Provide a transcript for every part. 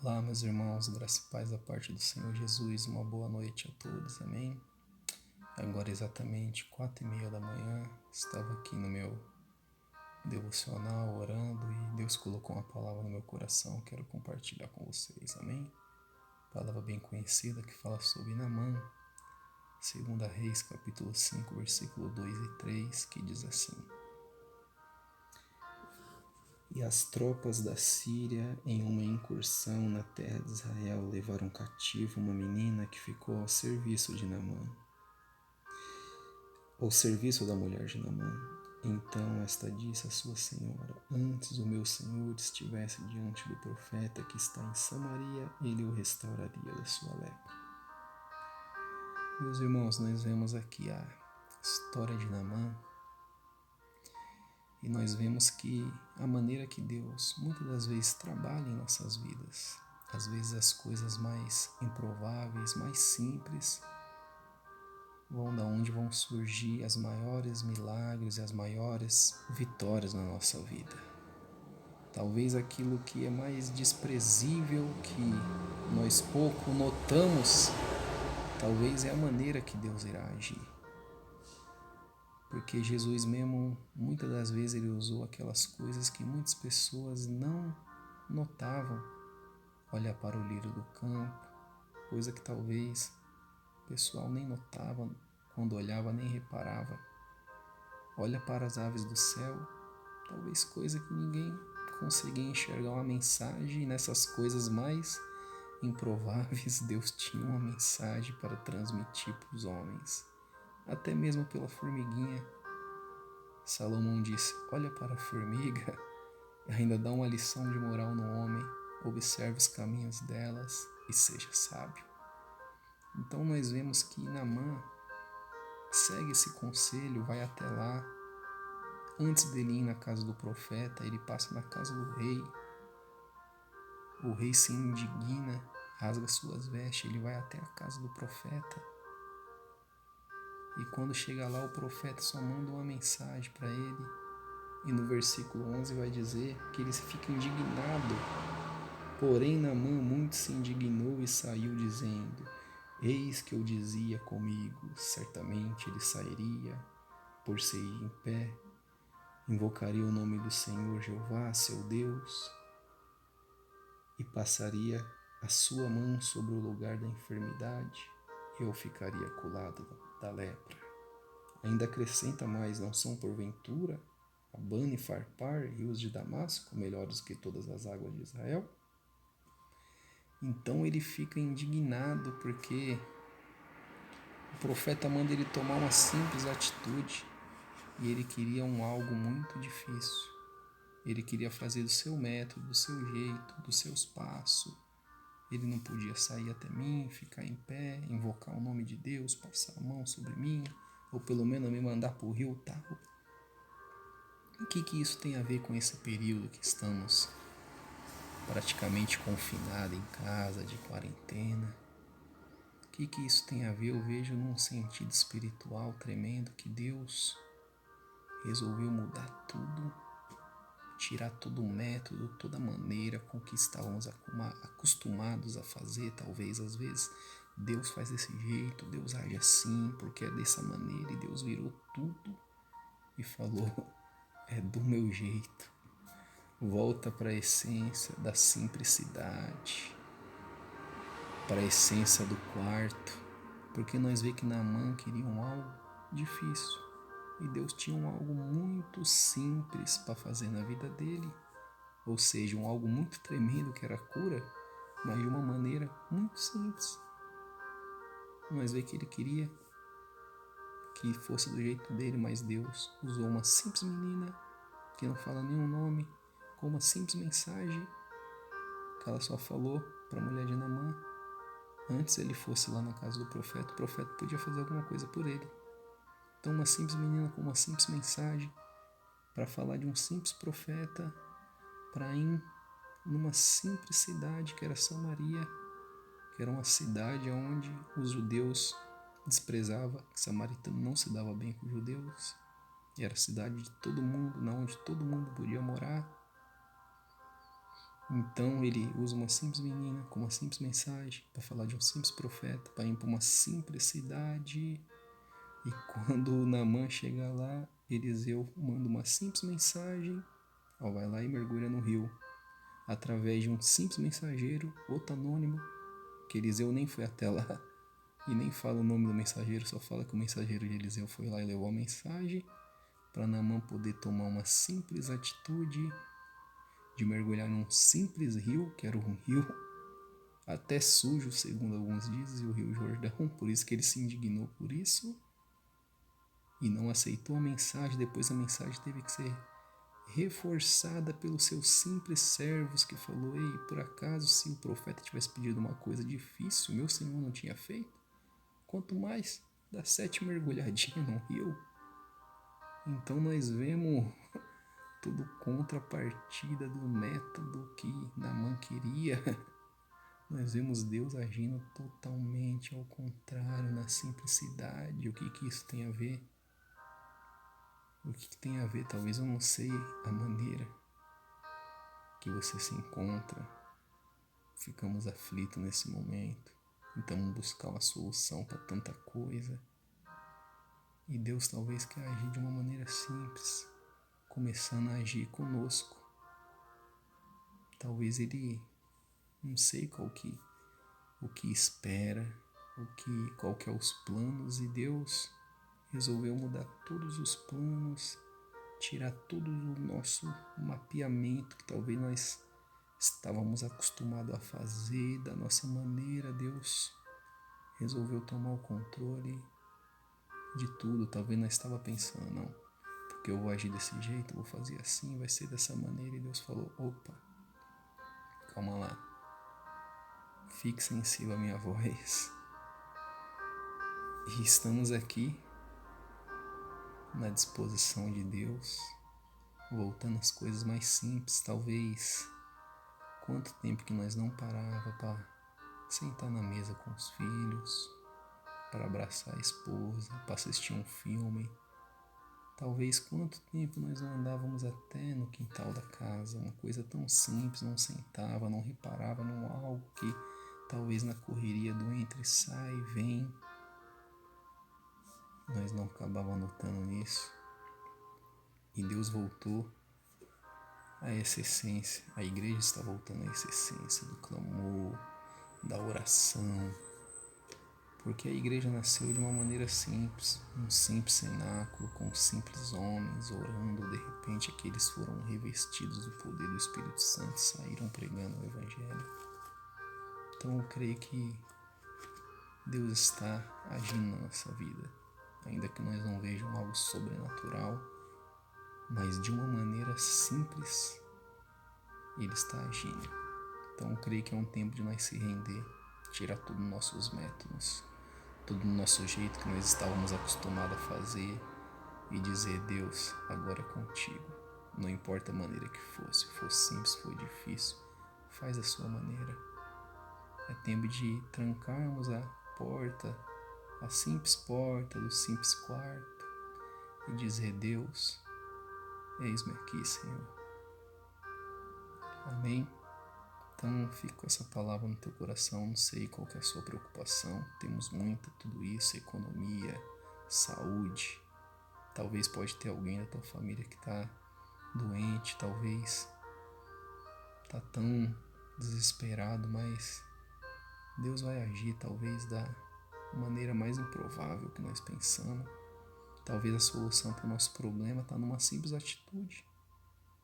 Olá, meus irmãos, graça e paz da parte do Senhor Jesus, uma boa noite a todos, amém? Agora exatamente 4:30 da manhã, estava aqui no meu devocional orando e Deus colocou uma palavra no meu coração, quero compartilhar com vocês, amém? Palavra bem conhecida que fala sobre Naamã, 2 Reis capítulo 5, versículo 2 e 3, que diz assim: E as tropas da Síria, em uma incursão na terra de Israel, levaram cativo uma menina que ficou ao serviço de Naamã, ao serviço da mulher de Naamã. Então esta disse à sua senhora: Antes o meu senhor estivesse diante do profeta que está em Samaria, ele o restauraria da sua lepra. Meus irmãos, nós vemos aqui a história de Naamã e nós vemos que a maneira que Deus muitas das vezes trabalha em nossas vidas, às vezes as coisas mais improváveis, mais simples, vão da onde vão surgir as maiores milagres e as maiores vitórias na nossa vida. Talvez aquilo que é mais desprezível, que nós pouco notamos, talvez é a maneira que Deus irá agir. Porque Jesus mesmo, muitas das vezes, ele usou aquelas coisas que muitas pessoas não notavam. Olhar para o lírio do campo, coisa que talvez o pessoal nem notava, quando olhava nem reparava. Olha para as aves do céu, talvez coisa que ninguém conseguia enxergar uma mensagem, e nessas coisas mais improváveis Deus tinha uma mensagem para transmitir para os homens. Até mesmo pela formiguinha. Salomão disse: olha para a formiga, ainda dá uma lição de moral no homem, observe os caminhos delas e seja sábio. Então nós vemos que Naamã segue esse conselho, vai até lá. Antes dele ir na casa do profeta, ele passa na casa do rei. O rei se indigna, rasga suas vestes, ele vai até a casa do profeta. E quando chega lá, o profeta só manda uma mensagem para ele. E no versículo 11 vai dizer que ele fica indignado. Porém, Naamã muito se indignou e saiu dizendo: Eis que eu dizia comigo, certamente ele sairia, por se ir em pé, invocaria o nome do Senhor Jeová, seu Deus, e passaria a sua mão sobre o lugar da enfermidade, e eu ficaria curado da lepra. Ainda acrescenta mais: não são porventura Abana e Farpar, rios de Damasco, melhores que todas as águas de Israel? Então ele fica indignado porque o profeta manda ele tomar uma simples atitude e ele queria algo muito difícil. Ele queria fazer do seu método, do seu jeito, dos seus passos. Ele não podia sair até mim, ficar em pé, invocar o nome de Deus, passar a mão sobre mim, ou pelo menos me mandar para o rio tal. O que isso tem a ver com esse período que estamos praticamente confinados em casa, de quarentena? O que isso tem a ver? Eu vejo num sentido espiritual tremendo que Deus resolveu mudar tudo, tirar todo o método, toda a maneira com que estávamos acostumados a fazer. Talvez às vezes Deus faz desse jeito, Deus age assim, porque é dessa maneira, e Deus virou tudo e falou: é do meu jeito. Volta para a essência da simplicidade, para a essência do quarto, porque nós vemos que Naamã queria algo difícil e Deus tinha algo muito simples para fazer na vida dele, ou seja, algo muito tremendo que era a cura, mas de uma maneira muito simples. Nós vemos que ele queria que fosse do jeito dele, mas Deus usou uma simples menina que não fala nenhum nome, com uma simples mensagem que ela só falou para a mulher de Naamã. Antes ele fosse lá na casa do profeta, o profeta podia fazer alguma coisa por ele. Então uma simples menina com uma simples mensagem para falar de um simples profeta para ir numa simples cidade que era Samaria, que era uma cidade onde os judeus desprezavam, que samaritano não se dava bem com os judeus, e era a cidade de todo mundo, onde todo mundo podia morar. Então ele usa uma simples menina com uma simples mensagem para falar de um simples profeta, para ir para uma simples cidade. E quando Naamã chega lá, Eliseu manda uma simples mensagem, vai lá e mergulha no rio, através de um simples mensageiro, outro anônimo, que Eliseu nem foi até lá e nem fala o nome do mensageiro, só fala que o mensageiro de Eliseu foi lá e levou a mensagem para Naamã poder tomar uma simples atitude de mergulhar num simples rio, que era um rio até sujo, segundo alguns dizem, o Rio Jordão, por isso que ele se indignou por isso e não aceitou a mensagem. Depois a mensagem teve que ser reforçada pelos seus simples servos, que falou: ei, por acaso se o profeta tivesse pedido uma coisa difícil, meu senhor não tinha feito? Quanto mais dar 7 mergulhadinhas no rio. Então nós vemos tudo contrapartida do método que Naamã queria. Nós vemos Deus agindo totalmente ao contrário, na simplicidade. O que isso tem a ver? O que tem a ver? Talvez eu não sei a maneira que você se encontra. Ficamos aflitos nesse momento. Tentamos buscar uma solução para tanta coisa. E Deus talvez quer agir de uma maneira simples, começando a agir conosco. Talvez Ele, não sei o que espera, qual que é os planos, e Deus resolveu mudar todos os planos, tirar todo o nosso mapeamento que talvez nós estávamos acostumados a fazer da nossa maneira. Deus resolveu tomar o controle de tudo. Talvez nós estava pensando, não, porque eu vou agir desse jeito, vou fazer assim, vai ser dessa maneira. E Deus falou: opa, calma lá, fique sensível à minha voz. E estamos aqui na disposição de Deus, voltando às coisas mais simples. Talvez quanto tempo que nós não parava para sentar na mesa com os filhos, para abraçar a esposa, para assistir um filme. Talvez quanto tempo nós não andávamos até no quintal da casa, uma coisa tão simples, não sentava, não reparava num algo que talvez na correria do entre e sai e vem, nós não acabávamos notando nisso. E Deus voltou a essa essência, a igreja está voltando a essa essência do clamor, da oração, porque a igreja nasceu de uma maneira simples, um simples cenáculo com simples homens orando. De repente aqueles foram revestidos do poder do Espírito Santo, saíram pregando o Evangelho. Então eu creio que Deus está agindo na nossa vida, ainda que nós não vejamos algo sobrenatural, mas de uma maneira simples Ele está agindo. Então eu creio que é um tempo de nós se render, tirar todos os nossos métodos, todo o nosso jeito que nós estávamos acostumados a fazer e dizer: Deus, agora é contigo. Não importa a maneira que for, se for simples, se for difícil, faz a sua maneira. É tempo de trancarmos a porta, a simples porta do simples quarto e dizer: Deus, eis-me aqui, Senhor. Amém? Então fica com essa palavra no teu coração. Não sei qual que é a sua preocupação. Temos muita, tudo isso, economia, saúde. Talvez pode ter alguém da tua família que está doente, talvez está tão desesperado, mas Deus vai agir talvez da maneira mais improvável que nós pensamos. Talvez a solução para o nosso problema está numa simples atitude.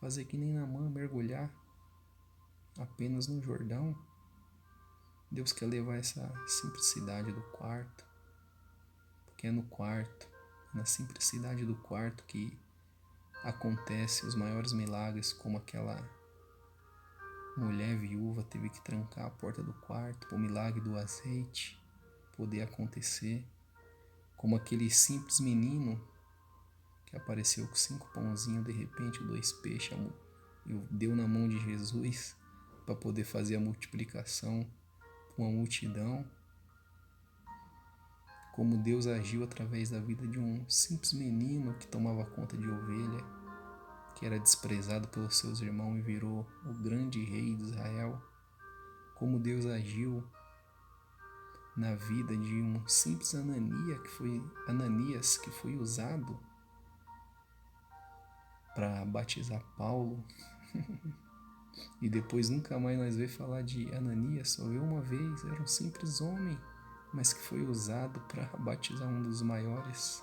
Fazer que nem Naamã, mergulhar apenas no Jordão. Deus quer levar essa simplicidade do quarto, porque é no quarto, na simplicidade do quarto que acontece os maiores milagres, como aquela mulher viúva teve que trancar a porta do quarto para o milagre do azeite poder acontecer, como aquele simples menino que apareceu com 5 pãozinhos, de repente 2 peixes, e deu na mão de Jesus para poder fazer a multiplicação com a multidão. Como Deus agiu através da vida de um simples menino que tomava conta de ovelha que era desprezado pelos seus irmãos e virou o grande rei de Israel. Como Deus agiu na vida de um simples Ananias que foi usado para batizar Paulo. E depois nunca mais nós vemos falar de Ananias, só vê uma vez, era um simples homem, mas que foi usado para batizar um dos maiores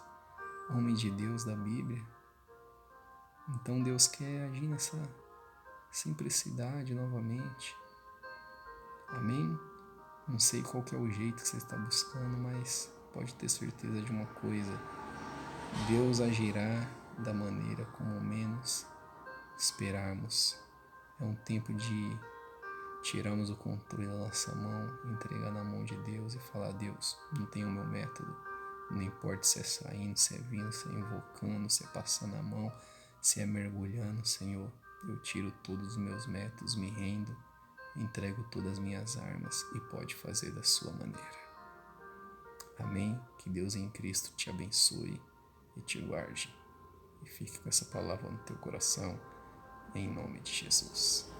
homens de Deus da Bíblia. Então Deus quer agir nessa simplicidade novamente. Amém? Não sei qual que é o jeito que você está buscando, mas pode ter certeza de uma coisa: Deus agirá da maneira como menos esperarmos. É um tempo de tirarmos o controle da nossa mão, entregar na mão de Deus e falar: Deus, não tem o meu método. Não importa se é saindo, se é vindo, se é invocando, se é passando a mão, se é mergulhando, Senhor. Eu tiro todos os meus métodos, me rendo, entrego todas as minhas armas e pode fazer da sua maneira. Amém? Que Deus em Cristo te abençoe e te guarde. E fique com essa palavra no teu coração, em nome de Jesus.